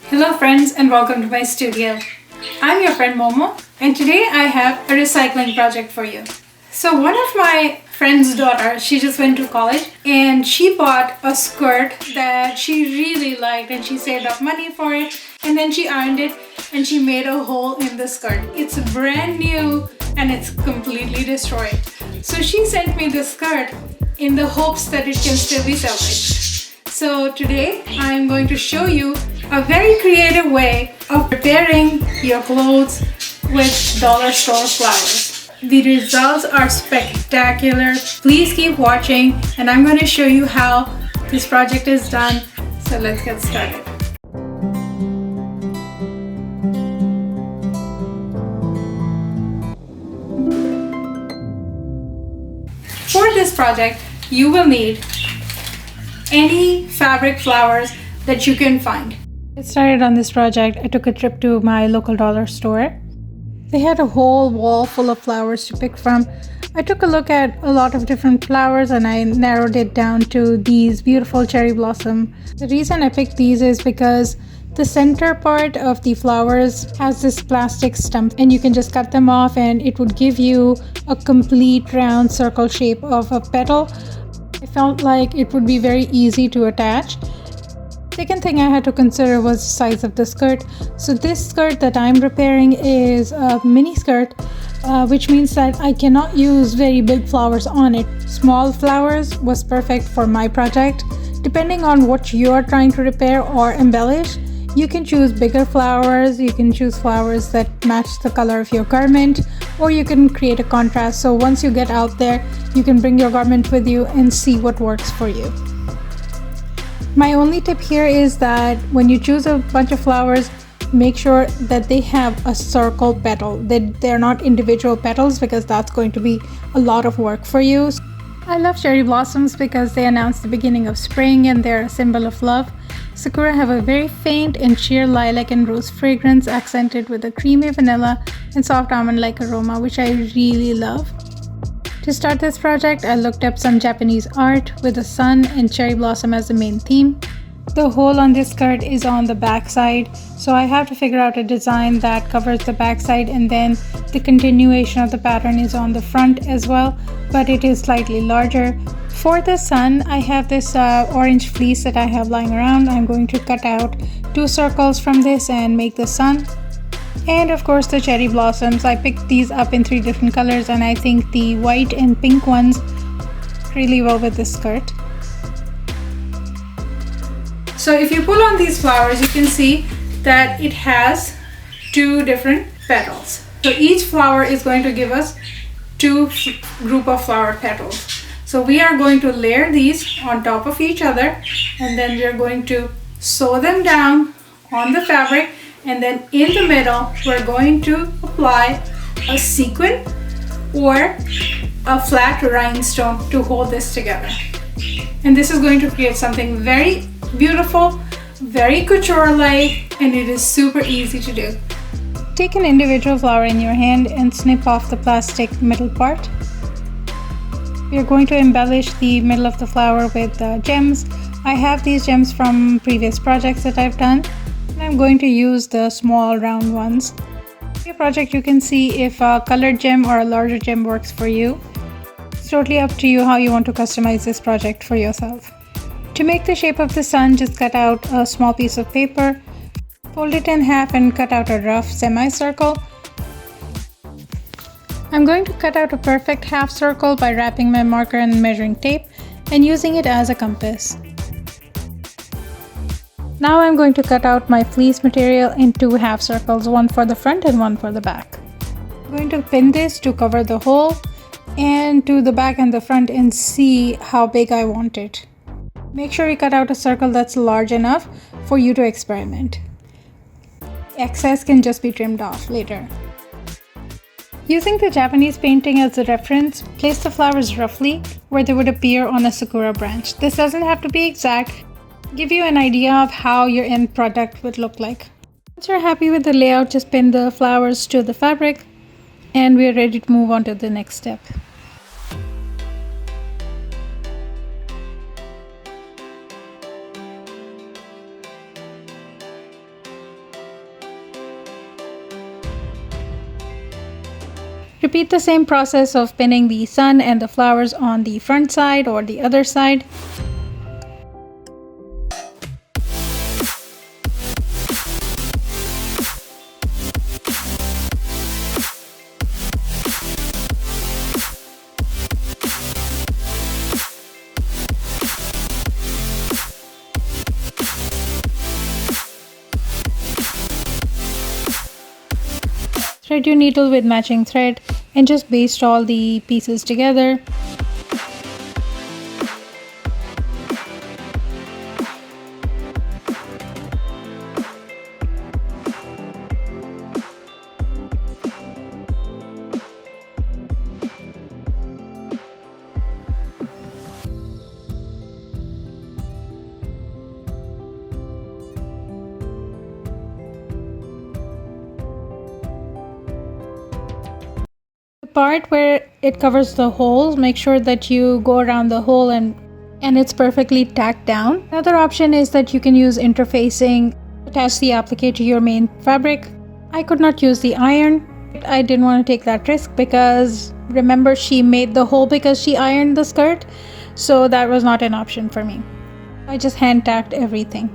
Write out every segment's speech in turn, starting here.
Hello friends and welcome to my studio. I'm your friend Momo and today I have a recycling project for you. So one of my friend's daughter, she just went to college and she bought a skirt that she really liked and she saved up money for it and then she ironed it and she made a hole in the skirt. It's brand new and it's completely destroyed. So she sent me the skirt in the hopes that it can still be salvaged. So today I'm going to show you a very creative way of preparing your clothes with dollar store flowers. The results are spectacular. Please keep watching and I'm going to show you how this project is done. So let's get started. For this project, you will need any fabric flowers that you can find. Get started on this project. I took a trip to my local dollar store. They had a whole wall full of flowers to pick from. I took a look at a lot of different flowers and I narrowed it down to these beautiful cherry blossom. The reason I picked these is because the center part of the flowers has this plastic stump and you can just cut them off and it would give you a complete round circle shape of a petal. I felt like it would be very easy to attach. Second thing I had to consider was the size of the skirt. So this skirt that I'm repairing is a mini skirt, which means that I cannot use very big flowers on it. Small flowers was perfect for my project. Depending on what you are trying to repair or embellish, you can choose bigger flowers, you can choose flowers that match the color of your garment, or you can create a contrast. So once you get out there, you can bring your garment with you and see what works for you. My only tip here is that when you choose a bunch of flowers, make sure that they have a circle petal, that they're not individual petals, because that's going to be a lot of work for you. I love cherry blossoms because they announce the beginning of spring and they're a symbol of love. Sakura have a very faint and sheer lilac and rose fragrance accented with a creamy vanilla and soft almond-like aroma, which I really love. To start this project, I looked up some Japanese art with the sun and cherry blossom as the main theme. The hole on this skirt is on the back side, so I have to figure out a design that covers the back side, and then the continuation of the pattern is on the front as well, but it is slightly larger. For the sun, I have this orange fleece that I have lying around. I'm going to cut out 2 circles from this and make the sun. And of course the cherry blossoms. I picked these up in 3 different colors and I think the white and pink ones really well with this skirt. So if you pull on these flowers, you can see that it has 2 different petals. So each flower is going to give us 2 group of flower petals. So we are going to layer these on top of each other and then we are going to sew them down on the fabric. And then in the middle, we're going to apply a sequin or a flat rhinestone to hold this together. And this is going to create something very beautiful, very couture-like, and it is super easy to do. Take an individual flower in your hand and snip off the plastic middle part. We're going to embellish the middle of the flower with gems. I have these gems from previous projects that I've done. I'm going to use the small round ones. In your project, you can see if a colored gem or a larger gem works for you. It's totally up to you how you want to customize this project for yourself. To make the shape of the sun, just cut out a small piece of paper, fold it in half and cut out a rough semicircle. I'm going to cut out a perfect half circle by wrapping my marker in measuring tape and using it as a compass. Now I'm going to cut out my fleece material in 2 half circles, one for the front and one for the back. I'm going to pin this to cover the hole and to the back and the front and see how big I want it. Make sure you cut out a circle that's large enough for you to experiment. Excess can just be trimmed off later. Using the Japanese painting as a reference, place the flowers roughly where they would appear on a sakura branch. This doesn't have to be exact. Give you an idea of how your end product would look like. Once you're happy with the layout, just pin the flowers to the fabric and we're ready to move on to the next step. Repeat the same process of pinning the sun and the flowers on the front side or the other side. Thread your needle with matching thread and just baste all the pieces together. Part where it covers the hole, make sure that you go around the hole and it's perfectly tacked down. Another option is that you can use interfacing, attach the applique to your main fabric. I could not use the iron. I didn't want to take that risk because remember, she made the hole because she ironed the skirt, so that was not an option for me. I just hand tacked everything.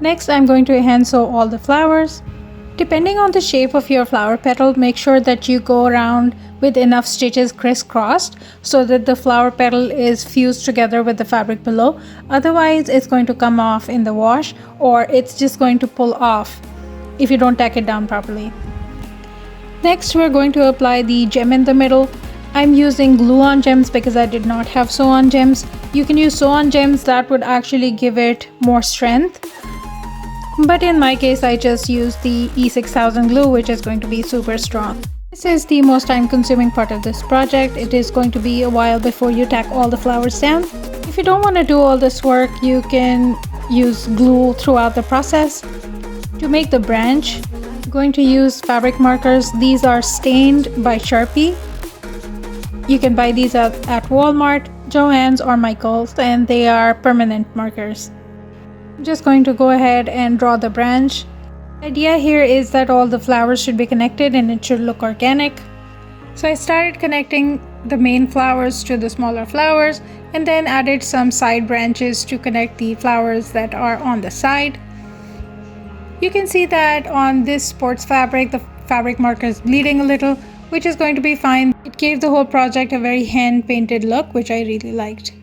Next, I'm going to hand sew all the flowers. Depending on the shape of your flower petal, make sure that you go around with enough stitches crisscrossed so that the flower petal is fused together with the fabric below. Otherwise, it's going to come off in the wash, or it's just going to pull off if you don't tack it down properly. Next, we're going to apply the gem in the middle. I'm using glue-on gems because I did not have sew-on gems. You can use sew-on gems, that would actually give it more strength. But in my case, I just used the E6000 glue, which is going to be super strong. This is the most time-consuming part of this project. It is going to be a while before you tack all the flowers down. If you don't want to do all this work, you can use glue throughout the process. To make the branch, I'm going to use fabric markers. These are stained by Sharpie. You can buy these at Walmart, Joann's, or Michael's, and they are permanent markers. I'm just going to go ahead and draw the branch. The idea here is that all the flowers should be connected and it should look organic. So I started connecting the main flowers to the smaller flowers and then added some side branches to connect the flowers that are on the side. You can see that on this sports fabric, the fabric marker is bleeding a little, which is going to be fine. It gave the whole project a very hand-painted look, which I really liked.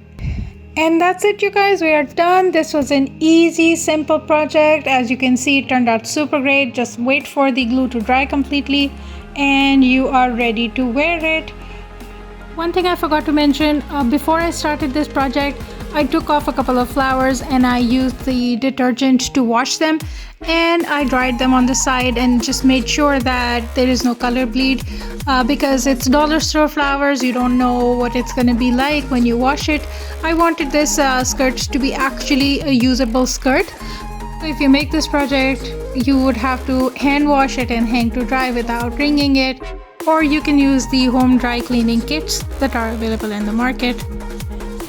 And that's it, you guys, we are done. This was an easy, simple project. As you can see, it turned out super great. Just wait for the glue to dry completely and you are ready to wear it. One thing I forgot to mention, before I started this project, I took off a couple of flowers and I used the detergent to wash them, and I dried them on the side and just made sure that there is no color bleed because it's dollar store flowers. You don't know what it's going to be like when you wash it. I wanted this skirt to be actually a usable skirt. So if you make this project, you would have to hand wash it and hang to dry without wringing it, or you can use the home dry cleaning kits that are available in the market.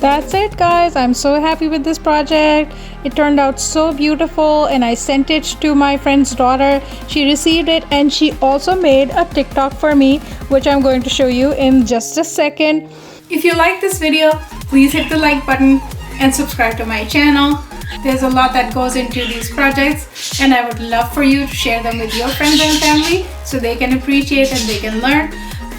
That's it, guys. I'm so happy with this project. It turned out so beautiful and I sent it to my friend's daughter. She received it and she also made a TikTok for me, which I'm going to show you in just a second. If you like this video, please hit the like button and subscribe to my channel. There's a lot that goes into these projects and I would love for you to share them with your friends and family so they can appreciate and they can learn.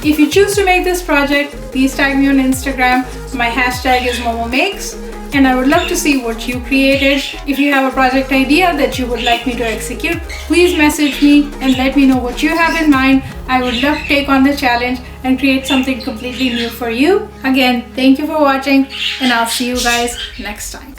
If you choose to make this project, please tag me on Instagram. My hashtag is MomoMakes and I would love to see what you created. If you have a project idea that you would like me to execute, please message me and let me know what you have in mind. I would love to take on the challenge and create something completely new for you. Again, thank you for watching and I'll see you guys next time.